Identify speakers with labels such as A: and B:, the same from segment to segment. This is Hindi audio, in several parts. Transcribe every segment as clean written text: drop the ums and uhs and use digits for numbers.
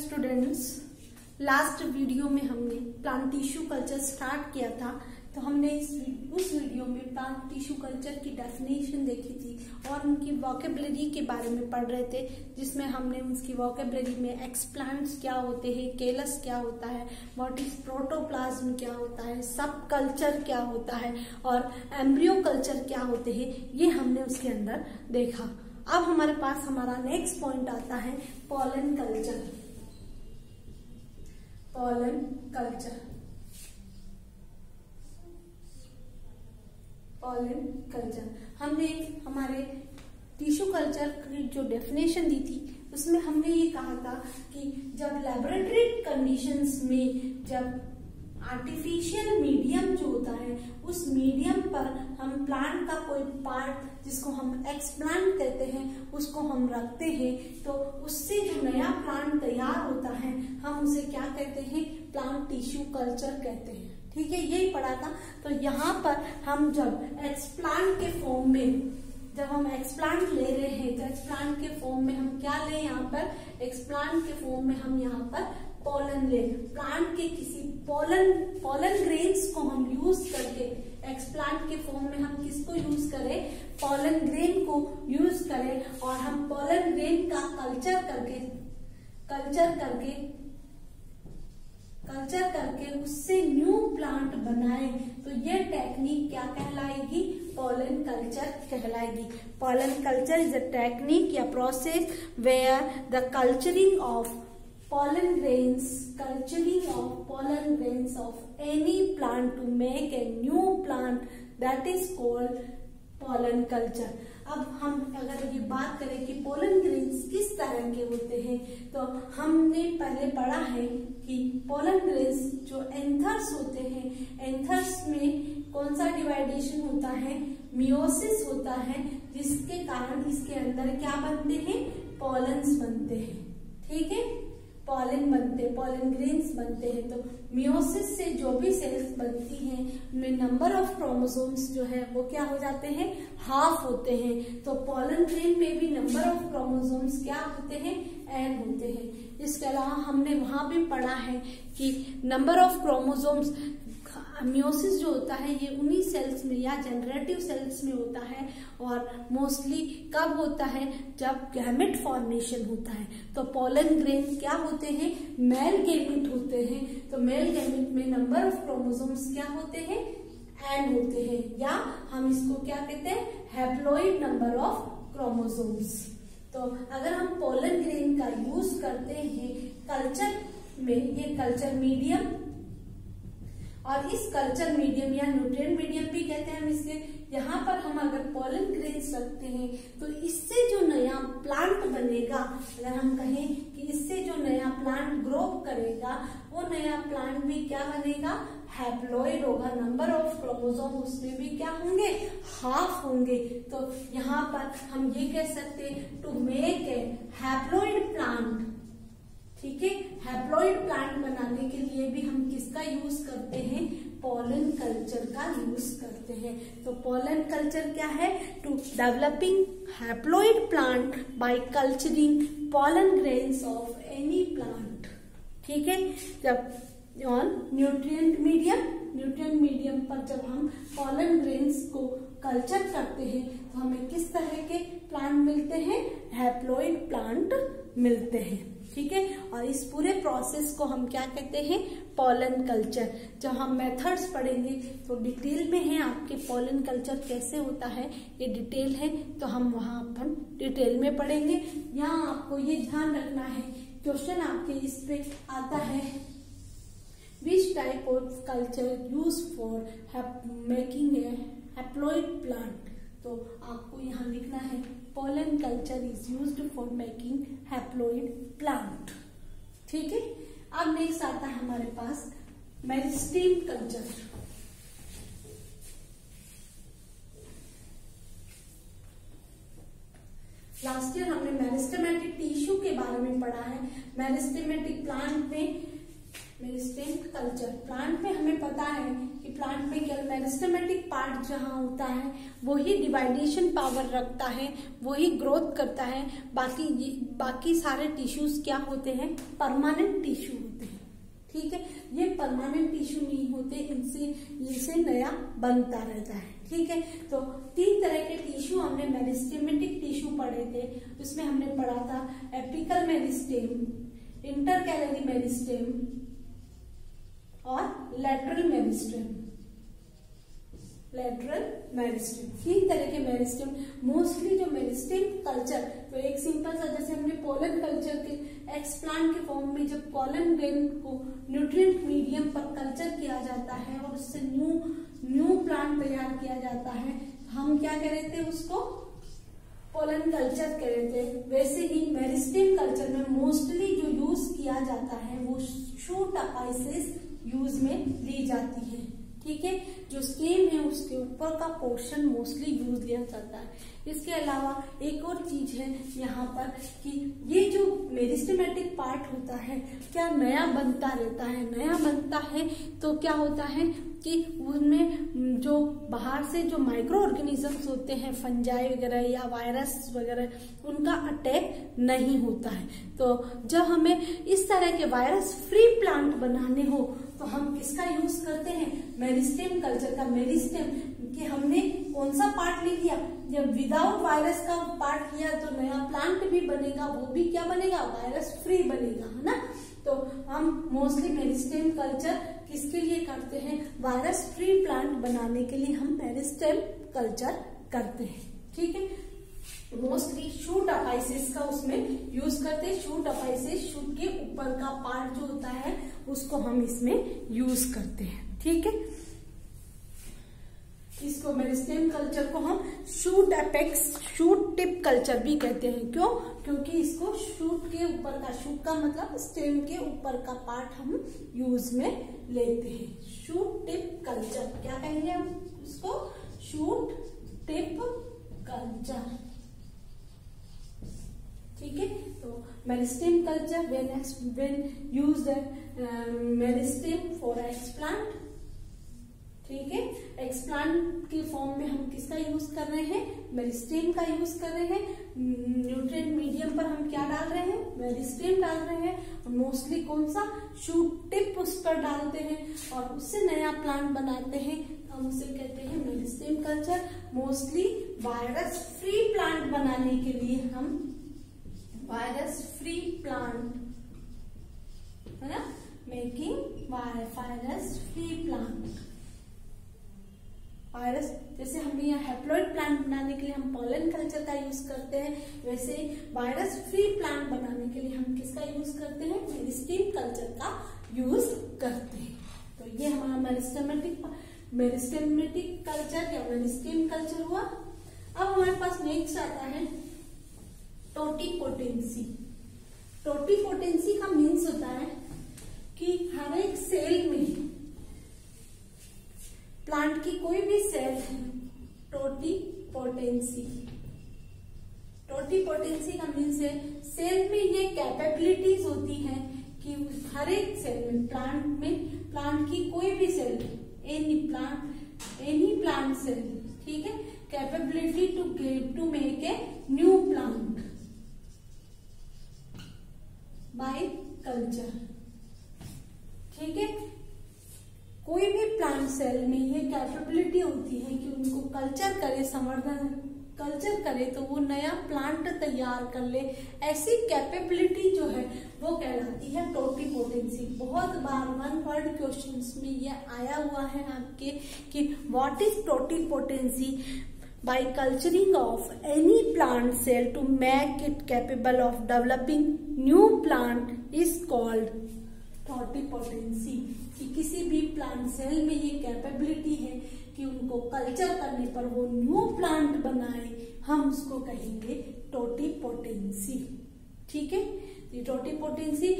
A: स्टूडेंट्स, लास्ट वीडियो में हमने प्लांट टिश्यू कल्चर स्टार्ट किया था। तो हमने उस वीडियो में प्लांट टिश्यू कल्चर की डेफिनेशन देखी थी और उनकी वोकेबलरी के बारे में पढ़ रहे थे, जिसमें हमने उसकी वोकेबलरी में एक्सप्लांट्स क्या होते हैं, केलस क्या होता है, व्हाट इज प्रोटोप्लाज्म क्या होता है, सब कल्चर क्या होता है और एम्ब्रियो कल्चर क्या होते हैं, ये हमने उसके अंदर देखा। अब हमारे पास हमारा नेक्स्ट पॉइंट आता है pollen culture. Pollen culture, pollen culture हमने हमारे टिश्यू कल्चर की जो डेफिनेशन दी थी उसमें हमने ये कहा था कि जब लेबोरेटरी कंडीशंस में जब आर्टिफिशियल मीडियम जो होता है उस मीडियम पर हम प्लांट का कोई पार्ट जिसको हम एक्सप्लांट कहते हैं उसको हम रखते हैं, तो उससे जो नया प्लांट तैयार होता है हम उसे क्या कहते हैं, प्लांट टिश्यू कल्चर कहते हैं। ठीक है, यही पढ़ा था। तो यहाँ पर हम जब एक्सप्लांट के फॉर्म में जब हम एक्सप्लांट ले रहे हैं तो एक्सप्लांट के फॉर्म में हम क्या लें, यहाँ पर एक्सप्लांट के फॉर्म में हम यहाँ पर पॉलन ले, प्लांट के किसी पॉलन ग्रेन्स को हम यूज करके एक्सप्लांट के फॉर्म में हम किसको यूज करें, पॉलन ग्रेन को यूज करें और हम पॉलन ग्रेन का कल्चर करके उससे न्यू प्लांट बनाए, तो ये टेक्निक क्या कहलाएगी, पॉलन कल्चर कहलाएगी। Pollen culture is a technique या process where the culturing of pollen grains of any plant to make a new plant, that is called pollen culture। अब हम अगर ये बात करें कि पोलन ग्रेन्स किस तरह के होते हैं, तो हमने पहले पढ़ा है कि पोलन ग्रेन्स जो एंथर्स होते हैं, एंथर्स में कौन सा डिवाइडेशन होता है, मियोसिस होता है, जिसके कारण इसके अंदर क्या बनते हैं, पॉलन्स बनते हैं। ठीक है, पॉलन ग्रेन्स बनते हैं। तो मियोसिस से जो भी सेल्स बनती हैं उनमें नंबर ऑफ क्रोमोसोम्स जो है वो क्या हो जाते हैं, हाफ होते हैं। तो पॉलन ग्रेन में भी नंबर ऑफ क्रोमोसोम्स क्या होते हैं, n होते हैं। इसके अलावा हमने वहां भी पढ़ा है कि नंबर ऑफ क्रोमोसोम्स मियोसिस जो होता है ये उन्हीं सेल्स में या जनरेटिव सेल्स में होता है और मोस्टली कब होता है, जब गैमेट फॉर्मेशन होता है। तो पॉलन ग्रेन क्या होते हैं, मेल गैमेट होते हैं। तो मेल गैमेट में नंबर ऑफ क्रोमोसोम्स क्या होते हैं, n होते हैं, या हम इसको क्या कहते हैं, हैप्लॉइड नंबर ऑफ क्रोमोसोम्स। तो अगर हम पॉलन ग्रेन का यूज करते हैं कल्चर में, ये कल्चर मीडियम और इस कल्चर मीडियम या न्यूट्रिएंट मीडियम भी कहते हैं हम इससे, यहाँ पर हम अगर पॉलन ग्रेन्स रखते हैं तो इससे जो नया प्लांट बनेगा, अगर हम कहें कि इससे जो नया प्लांट ग्रो करेगा वो नया प्लांट भी क्या बनेगा, हैप्लॉइड होगा। नंबर ऑफ क्रोमोसोम उसमें भी क्या होंगे, हाफ होंगे। तो यहाँ पर हम ये कह सकते हैं to make a haploid plant. ठीक है, हैप्लॉइड प्लांट बनाने के लिए भी हम किसका यूज करते हैं, पॉलन कल्चर का यूज करते हैं। तो पॉलन कल्चर क्या है, to developing haploid plant by culturing pollen grains of any plant. ठीक है, जब ऑन न्यूट्रिएंट मीडियम पर जब हम पॉलन ग्रेन्स को कल्चर करते हैं तो हमें किस तरह के प्लांट मिलते हैं, हैप्लॉइड प्लांट मिलते हैं। ठीक है, और इस पूरे प्रोसेस को हम क्या कहते हैं, पॉलन कल्चर। जब हम मेथड्स पढ़ेंगे तो डिटेल में है आपके पॉलन कल्चर कैसे होता है, ये डिटेल है, तो हम वहां अपन डिटेल में पढ़ेंगे। यहाँ आपको ये ध्यान रखना है, क्वेश्चन आपके इस पे आता है, which type of culture use for making a haploid plant. तो आपको यहाँ लिखना है pollen culture is used for making haploid plant। ठीक है, अब नेक्स्ट आता है हमारे पास मेरिस्टेम कल्चर। लास्ट ईयर हमने मेरिस्टेमेटिक टिश्यू के बारे में पढ़ा है। मेरिस्टेमेटिक प्लांट में मेरिस्टेम कल्चर। प्लांट में हमें पता है कि प्लांट में केवल मेरिस्टेमेटिक पार्ट जहाँ होता है वही डिवाइडेशन पावर रखता है, वही ग्रोथ करता है। बाकी सारे टिश्यूज क्या होते हैं, परमानेंट टिश्यू होते हैं। ठीक है, ये परमानेंट टिश्यू नहीं होते, इनसे नया बनता रहता है। ठीक है, तो 3 तरह के टिश्यू हमने मेरिस्टेमेटिक टिश्यू पढ़े थे। उसमें हमने पढ़ा था एपिकल मेरिस्टेम, इंटरकैलरी मेरिस्टेम और लेटरल मेरिस्टेम। 3 तरह के मेरिस्टेम। मोस्टली जो मेरिस्टेम कल्चर, तो एक सिंपल सा, जैसे हमने पोलन कल्चर के एक्सप्लांट के फॉर्म में जब पोलन ग्रेन को न्यूट्रिएंट मीडियम पर कल्चर किया जाता है और उससे न्यू प्लांट तैयार किया जाता है, हम क्या कह रहे थे, उसको पोलन कल्चर कह रहे थे। वैसे ही मेरिस्टेम कल्चर में मोस्टली जो यूज किया जाता है वो शूट अपाइसेस यूज में ली जाती है। ठीक है, जो स्टेम है उसके ऊपर का पोर्शन मोस्टली यूज लिया जाता है। इसके अलावा एक और चीज है यहाँ पर कि ये जो मेरिस्टेमेटिक पार्ट होता है क्या नया बनता रहता है। नया बनता है तो क्या होता है कि उनमें जो बाहर से जो माइक्रो ऑर्गेनिजम्स होते हैं, फंजाई वगैरह या वायरस वगैरह, उनका अटैक नहीं होता है। तो जब हमें इस तरह के वायरस फ्री प्लांट बनाने हो तो हम किसका यूज करते हैं, मेरिस्टेम कल्चर का। मेरिस्टेम कि हमने कौन सा पार्ट ले लिया, जब विदाउट वायरस का पार्ट किया तो नया प्लांट भी बनेगा, वो भी क्या बनेगा, वायरस फ्री बनेगा, है ना। तो हम मोस्टली मेरिस्टेम कल्चर किसके लिए करते हैं, वायरस फ्री प्लांट बनाने के लिए हम मेरिस्टेम कल्चर करते हैं। ठीक है, मोस्टली शूट अपाइसिस का उसमें यूज करते हैं। शूट अपाइसिस, शूट के ऊपर का पार्ट जो होता है उसको हम इसमें यूज करते हैं। ठीक है, इसको मेरिस्टेम कल्चर को हम shoot apex, shoot tip culture भी कहते हैं। क्यों, क्योंकि इसको शूट के ऊपर का, शूट का मतलब स्टेम के ऊपर का पार्ट हम यूज में लेते हैं। शूट टिप कल्चर क्या कहेंगे हम उसको, शूट टिप कल्चर। ठीक है, तो meristem culture when used meristem for explant. ठीक है, एक्सप्लांट के फॉर्म में हम किसका यूज कर रहे हैं, मेरिस्टेम का यूज कर रहे हैं। न्यूट्रिएंट मीडियम पर हम क्या डाल रहे हैं, मेरिस्टेम डाल रहे हैं। मोस्टली कौन सा, शूट टिप उस पर डालते हैं और उससे नया प्लांट बनाते हैं, हम उसे कहते हैं meristem culture. Mostly virus free plant बनाने के लिए हम वायरस फ्री प्लांट, है ना, making virus free plant. Virus, जैसे हम यहाँ हैप्लॉइड प्लांट बनाने के लिए हम पोलन कल्चर का यूज करते हैं, वैसे वायरस फ्री प्लांट बनाने के लिए हम किसका यूज करते हैं, मेरिस्टेम कल्चर का यूज करते हैं। तो ये हमारा मेरिस्टेमेटिक कल्चर या मेरिस्टेम कल्चर हुआ। अब हमारे पास नेक्स्ट आता है टोटिपोटेंसी। टोटिपोटेंसी का मीन्स होता है कि हर एक सेल में, प्लांट की कोई भी सेल है, टोटिपोटेंसी का मीन्स है सेल में ये कैपेबिलिटीज होती हैं कि हर एक सेल में, प्लांट की कोई भी सेल, एनी प्लांट सेल, ठीक है, capability to make a new plant by culture. ठीक है, कोई भी प्लांट सेल में ये कैपेबिलिटी होती है कि उनको कल्चर करे, संवर्धन कल्चर करे तो वो नया प्लांट तैयार कर ले। ऐसी कैपेबिलिटी जो है वो कहलाती है टोटिपोटेंसी। बहुत बार 1 वर्ड क्वेश्चंस में ये आया हुआ है आपके कि what is totipotency. By culturing of any plant cell to make it capable of developing new plant is called totipotency. कि किसी भी प्लांट सेल में ये कैपेबिलिटी है कि उनको कल्चर करने पर वो न्यू प्लांट बनाए, हम उसको कहेंगे टोटिपोटेंसी। ठीक है, ये टोटिपोटेंसी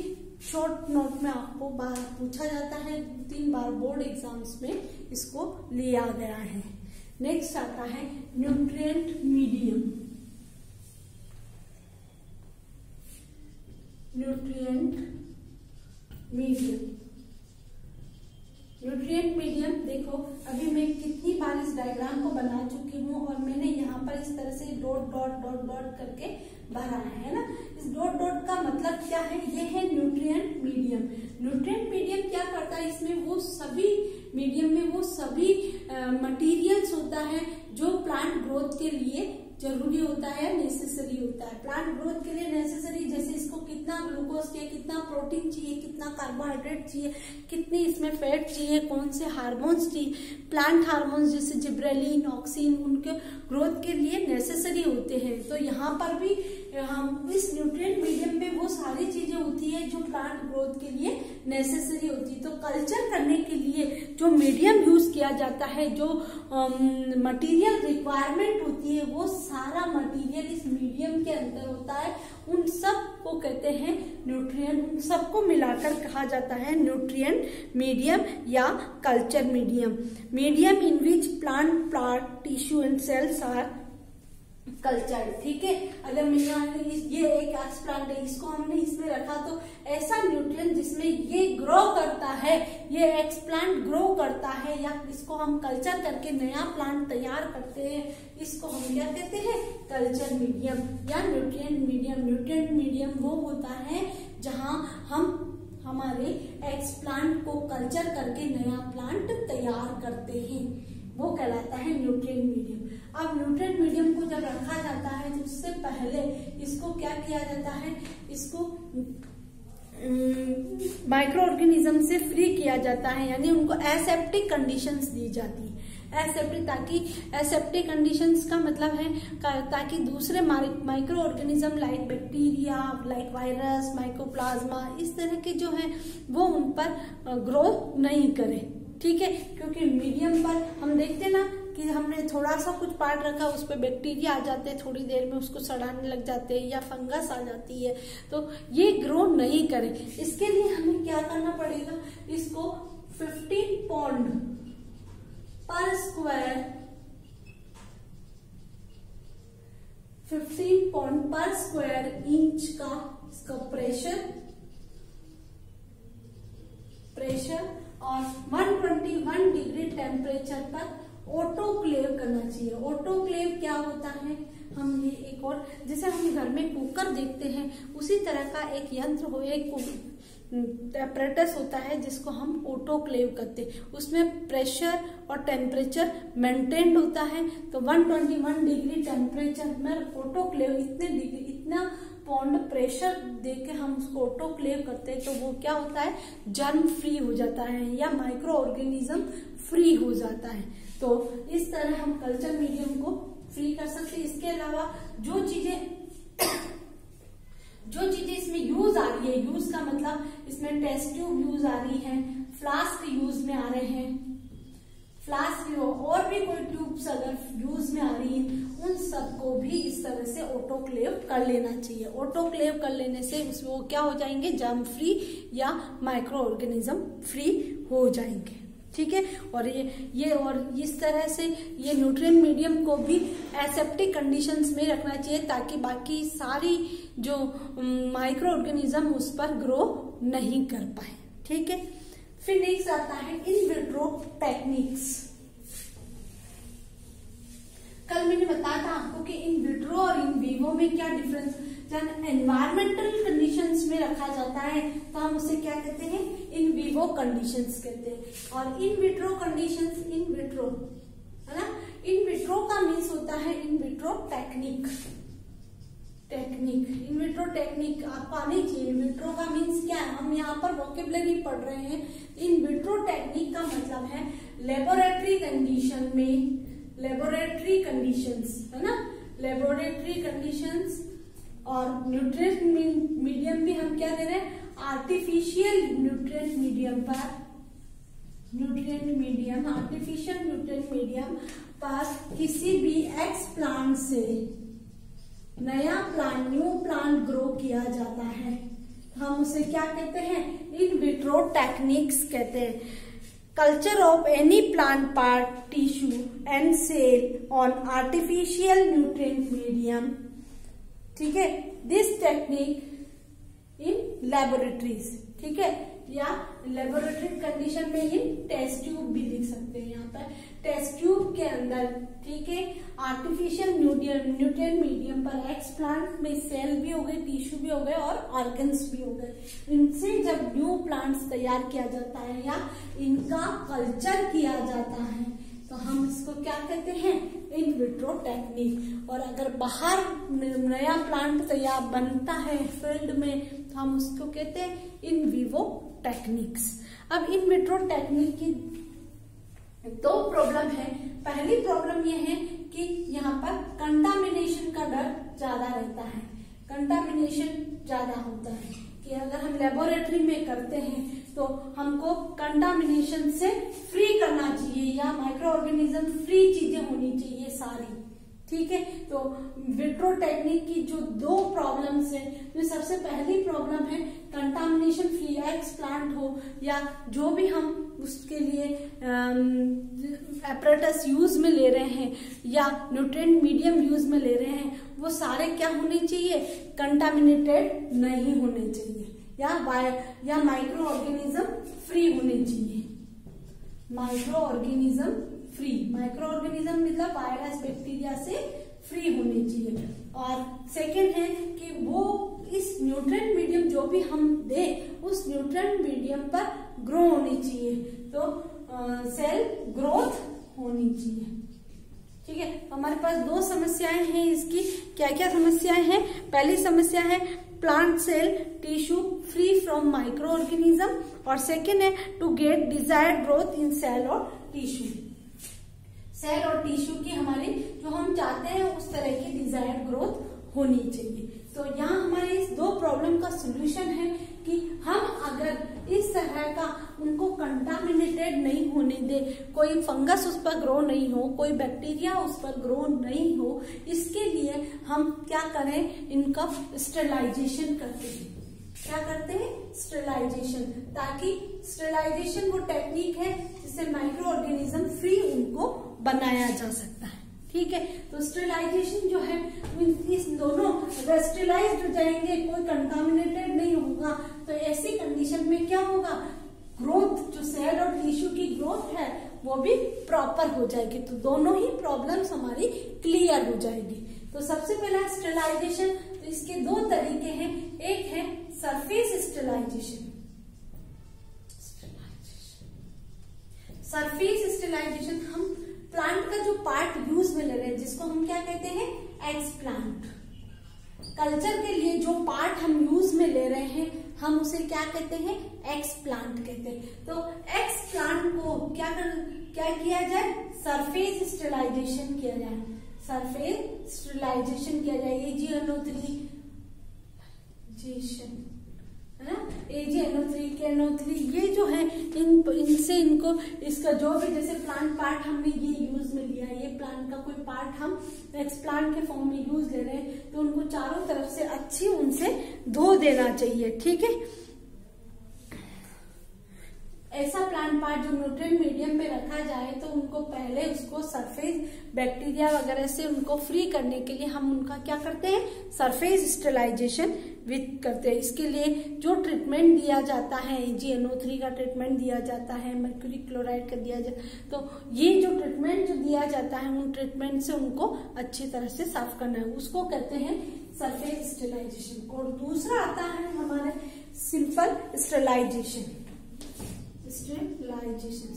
A: शॉर्ट नोट में आपको बार पूछा जाता है, 3 बार बोर्ड एग्जाम्स में इसको लिया गया है। नेक्स्ट आता है nutrient medium. Nutrient medium nutrient medium देखो, अभी मैं कितनी बार इस डायग्राम को बना चुकी हूँ और मैंने यहाँ पर इस तरह से डॉट डॉट डॉट डॉट करके भरा है ना। इस डॉट डॉट का मतलब क्या है, ये है न्यूट्रिएंट मीडियम। न्यूट्रिएंट मीडियम क्या करता है, इसमें वो सभी मीडियम में वो सभी मटेरियल्स होता है जो प्लांट ग्रोथ के लिए जरूरी होता है, नेसेसरी होता है। प्लांट ग्रोथ के लिए नेसेसरी, जैसे इसको कितना ग्लूकोज चाहिए, कितना प्रोटीन चाहिए, कितना कार्बोहाइड्रेट चाहिए, कितनी इसमें फैट चाहिए, कौन से हार्मोन्स चाहिए, प्लांट हार्मोन्स जैसे जिब्रेलिन, ऑक्सिन, उनके ग्रोथ के लिए नेसेसरी होते हैं। तो यहाँ पर भी हम इस न्यूट्रिएंट मीडियम में वो सारी चीजें होती है जो प्लांट ग्रोथ के लिए नेसेसरी होती है। तो कल्चर करने के लिए जो मीडियम यूज किया जाता है, जो मटेरियल रिक्वायरमेंट होती है, वो सारा मटेरियल इस मीडियम के अंदर होता है। उन सब को कहते हैं न्यूट्रिएंट, उन सबको मिलाकर कहा जाता है न्यूट्रिएंट मीडियम या culture medium. Medium in which plant tissue and sales our culture. ठीक है, अगर मैं ये एक एक्सप्लांट है, इसको हमने इसमें रखा तो ऐसा न्यूट्रिएंट जिसमें ये ग्रो करता है, ये एक्सप्लांट ग्रो करता है, या इसको हम कल्चर करके नया प्लांट तैयार करते हैं, इसको हम क्या कहते हैं, कल्चर मीडियम या न्यूट्रिएंट मीडियम। न्यूट्रिएंट मीडियम वो होता है जहां हम हमारे एक्सप्लांट को कल्चर करके नया प्लांट तैयार करते हैं, वो कहलाता है न्यूट्रिएंट मीडियम। अब न्यूट्रिएंट मीडियम को जब रखा जाता है तो उससे पहले इसको क्या किया जाता है, इसको माइक्रो ऑर्गेनिज्म से फ्री किया जाता है, यानी उनको एसेप्टिक कंडीशंस दी जाती है। एसेप्टिक, ताकि एसेप्टिक कंडीशंस का मतलब है ताकि दूसरे micro organism like bacteria, like virus, mycoplasma, इस तरह के जो है वो उन पर ग्रो नहीं करे। ठीक है, क्योंकि मीडियम पर हम देखते ना कि हमने थोड़ा सा कुछ पार्ट रखा, उस पर बैक्टीरिया आ जाते हैं, थोड़ी देर में उसको सड़ाने लग जाते हैं, या फंगस आ जाती है, तो ये ग्रो नहीं करे। इसके लिए हमें क्या करना पड़ेगा, इसको 15 पाउंड पर स्क्वायर 15 पाउंड पर स्क्वायर इंच का इसका प्रेशर और 121 डिग्री टेम्परेचर पर ऑटोक्लेव करना चाहिए। ऑटोक्लेव क्या होता है, हम ये एक और, जैसे हम घर में कुकर देखते हैं, उसी तरह का एक यंत्र हो, एक apparatus होता है जिसको हम ऑटोक्लेव करते हैं। उसमें प्रेशर और टेम्परेचर मेंटेन होता है। तो 121 डिग्री टेम्परेचर में ऑटोक्लेव, इतने डिग्री, इतना पाउंड प्रेशर देके हम उसको ऑटोक्लेव करते हैं, तो वो क्या होता है, जर्म फ्री हो जाता है या माइक्रो ऑर्गेनिज्म फ्री हो जाता है। तो इस तरह हम कल्चर मीडियम को फ्री कर सकते हैं। इसके अलावा जो चीजें इसमें यूज आ रही है, यूज का मतलब इसमें टेस्ट ट्यूब यूज आ रही है, फ्लास्क यूज में आ रहे हैं, फ्लास्क और भी कोई ट्यूब्स अगर यूज में आ रही है, उन सबको भी इस तरह से ऑटोक्लेव कर लेना चाहिए। ऑटोक्लेव कर लेने से उसमें वो क्या हो जाएंगे, जर्म फ्री या माइक्रो ऑर्गेनिज्म फ्री हो जाएंगे। ठीक है, और ये और इस तरह से ये न्यूट्रिएंट मीडियम को भी एसेप्टिक कंडीशंस में रखना चाहिए, ताकि बाकी सारी जो माइक्रो ऑर्गेनिज्म उस पर ग्रो नहीं कर पाए। ठीक है, फिर नेक्स्ट आता है इन विट्रो टेक्निक्स। कल मैंने बताया था आपको कि इन विट्रो और इन विवो में क्या डिफरेंस। जब एनवायरमेंटल कंडीशंस में रखा जाता है तो हम उसे क्या कहते हैं, इन विवो कंडीशंस कहते हैं। और in vitro conditions, in vitro है ना, इन विट्रो का मीन्स होता है in vitro technique. In vitro technique आपको आनी चाहिए। इन विट्रो का मीन्स क्या है, हम यहाँ पर वोकेबलरी पढ़ रहे हैं। इन विट्रो टेक्निक का मतलब है लेबोरेटरी कंडीशन में, लेबोरेटरी कंडीशंस है ना, लेबोरेटरी कंडीशंस। और न्यूट्रिएंट मीडियम भी हम क्या दे रहे हैं, आर्टिफिशियल न्यूट्रिएंट मीडियम पर, आर्टिफिशियल न्यूट्रिएंट मीडियम पर किसी भी एक्स प्लांट से नया प्लांट, न्यू प्लांट ग्रो किया जाता है, हम उसे क्या कहते हैं, इन विट्रो टेक्निक्स कहते हैं। Culture of any plant part, tissue and cell on artificial nutrient medium. ठीक है, दिस टेक्निक इन लेबोरेटरीज। ठीक है, या लेबोरेटरी कंडीशन में ये टेस्ट ट्यूब भी लिख सकते हैं। यहाँ पर टेस्ट ट्यूब के अंदर, ठीक है, आर्टिफिशियल न्यूट्रिएंट मीडियम पर एक्सप्लांट में सेल भी हो गए, टिश्यू भी हो गए और ऑर्गन्स भी हो गए। इनसे जब न्यू प्लांट्स तैयार किया जाता है या इनका कल्चर किया जाता है तो हम इसको क्या कहते हैं, इन विट्रो टेक्निक। और अगर बाहर नया प्लांट तैयार बनता है फील्ड में तो हम उसको कहते हैं इन विवो टेक्निक्स। अब इन विट्रो टेक्निक की दो प्रॉब्लम है। पहली प्रॉब्लम यह है कि यहाँ पर कंटामिनेशन का डर ज्यादा रहता है, कंटामिनेशन ज्यादा होता है कि अगर हम लेबोरेटरी में करते हैं तो हमको कंटामिनेशन से फ्री करना चाहिए या माइक्रो ऑर्गेनिज्म फ्री चीजें होनी चाहिए सारी, ठीक है। तो विट्रो टेक्निक की जो दो प्रॉब्लम्स है, तो सबसे पहली प्रॉब्लम है कंटामिनेशन फ्री एक्सप्लांट हो या जो भी हम उसके लिए एपरेटस यूज में ले रहे हैं या न्यूट्रिएंट मीडियम यूज में ले रहे हैं, वो सारे क्या होने चाहिए, कंटामिनेटेड नहीं होने चाहिए या माइक्रो ऑर्गेनिज्म फ्री होने चाहिए। Micro organism free, micro organism मतलब वायरस बैक्टीरिया से फ्री होने चाहिए। और सेकेंड है कि वो इस न्यूट्रिएंट मीडियम जो भी हम दें उस न्यूट्रिएंट मीडियम पर ग्रो होनी चाहिए, तो सेल ग्रोथ होनी चाहिए, ठीक है। तो हमारे पास दो समस्याएं हैं इसकी। क्या क्या समस्याएं हैं? पहली समस्या है plant cell tissue free from microorganism और सेकेंड है to get desired growth in cell और टिश्यू। सेल और टिश्यू की हमारी जो हम चाहते हैं उस तरह की डिजायर्ड ग्रोथ होनी चाहिए। तो यहाँ हमारे इस दो प्रॉब्लम का सोल्यूशन है कि हम अगर इस तरह का उनको कंटामिनेटेड नहीं होने दे, कोई फंगस उस पर ग्रो नहीं हो, कोई बैक्टीरिया उस पर ग्रो नहीं हो, इसके लिए हम क्या करें, इनका स्टेरिलाइजेशन करते हैं। क्या करते हैं? स्टेरिलाइजेशन, ताकि स्टेरिलाइजेशन वो टेक्निक है जिससे माइक्रो ऑर्गेनिज्म फ्री उनको बनाया जा सकता है, ठीक है। तो स्टेरिलाइजेशन जो है इस दोनों अगर स्टेरिलाइज्ड हो जाएंगे, कोई कंटामिनेटेड नहीं होगा, तो ऐसी कंडीशन में क्या होगा, ग्रोथ जो सेल और टिश्यू की ग्रोथ है वो भी प्रॉपर हो जाएगी। तो दोनों ही प्रॉब्लम्स हमारी क्लियर हो जाएगी। तो सबसे पहला स्टेरिलाइजेशन, तो इसके दो तरीके हैं। एक है सरफेस स्टेरिलाइजेशन। सरफेस स्टेरिलाइजेशन हम प्लांट का जो पार्ट यूज में ले रहे हैं जिसको हम क्या कहते हैं, एक्सप्लांट। कल्चर के लिए जो पार्ट हम यूज में ले रहे हैं हम उसे क्या कहते हैं, एक्सप्लांट कहते हैं। तो एक्सप्लांट को क्या किया जाए, सरफेस स्टेरिलाइजेशन किया जाए, सरफेस स्टेरिलाइजेशन किया जाए। AgNO3 है ना, AgNO3 KNO3 ये जो है इनसे इनको इसका जो भी जैसे प्लांट पार्ट हमने ये यूज में लिया, ये प्लांट का कोई पार्ट हम एक्सप्लांट के फॉर्म में यूज ले रहे हैं, तो उनको चारों तरफ से अच्छी उनसे धो देना चाहिए, ठीक है। ऐसा प्लांट पार्ट जो न्यूट्रिएंट मीडियम में रखा जाए तो उनको पहले उसको सरफेस बैक्टीरिया वगैरह से उनको फ्री करने के लिए हम उनका क्या करते हैं, सरफेस स्टेरिलाइजेशन करते हैं। इसके लिए जो ट्रीटमेंट दिया जाता है, AgNO3 का ट्रीटमेंट दिया जाता है, मर्क्यूरी क्लोराइड का दिया जाता है, तो ये जो ट्रीटमेंट जो दिया जाता है उन ट्रीटमेंट से उनको अच्छी तरह से साफ करना है, उसको कहते हैं सरफेस स्टेरिलाइजेशन। और दूसरा आता है हमारे सिंपल स्टेरिलाइजेशन। स्टेरिलाइजेशन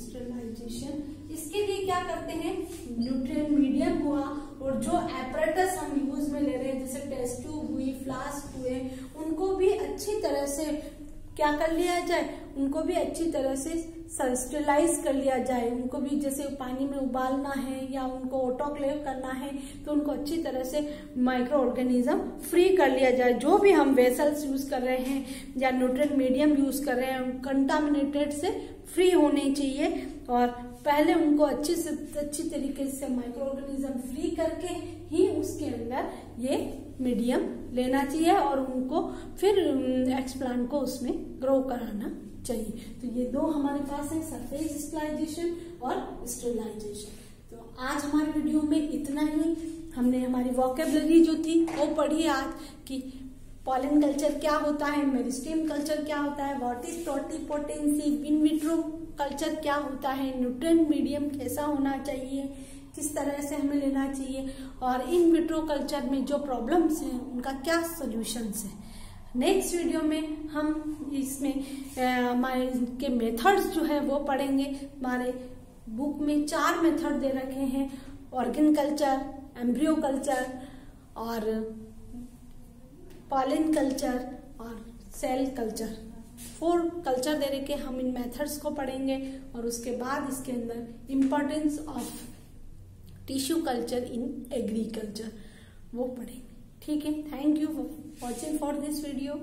A: इसके लिए क्या करते हैं, न्यूट्रिएंट मीडियम हुआ और जो एपरेटस हम यूज में ले रहे हैं जैसे टेस्ट ट्यूब हुई, फ्लास्क हुए, उनको भी अच्छी तरह से क्या कर लिया जाए, उनको भी अच्छी तरह से स्टेरिलाइज कर लिया जाए। उनको भी जैसे पानी में उबालना है या उनको ऑटोक्लेव करना है तो उनको अच्छी तरह से माइक्रो ऑर्गेनिज्म फ्री कर लिया जाए। जो भी हम वेसल्स यूज कर रहे हैं या न्यूट्रिएंट मीडियम यूज कर रहे हैं कंटामिनेटेड से फ्री होने चाहिए और पहले उनको अच्छी तरीके से माइक्रो ऑर्गेनिज्म फ्री करके ही उसके अंदर ये मीडियम लेना चाहिए और उनको फिर एक्सप्लांट को उसमें ग्रो कराना चाहिए। तो ये दो हमारे पास है, सरफेस स्टेरिलाइजेशन और स्टेरिलाइजेशन। तो आज हमारे वीडियो में इतना ही। हमने हमारी वोकेबलरी जो थी वो पढ़ी आज कि पॉलन कल्चर क्या होता है, मेरिस्टेम कल्चर क्या होता है, what is totipotency, in vitro culture क्या होता है, न्यूट्रिएंट मीडियम कैसा होना चाहिए, किस तरह से हमें लेना चाहिए, और इन विट्रो कल्चर में जो प्रॉब्लम्स हैं उनका क्या सोल्यूशंस है। नेक्स्ट वीडियो में हम इसमें हमारे के मेथड्स जो है वो पढ़ेंगे। हमारे बुक में 4 मेथड दे रखे हैं, ऑर्गन कल्चर, एम्ब्रियो कल्चर और पॉलन कल्चर और सेल कल्चर। 4 कल्चर दे रखे, हम इन मेथड्स को पढ़ेंगे और उसके बाद इसके अंदर importance of tissue culture in agriculture वो पढ़ेंगे। ठीक है, thank you for watching for this video.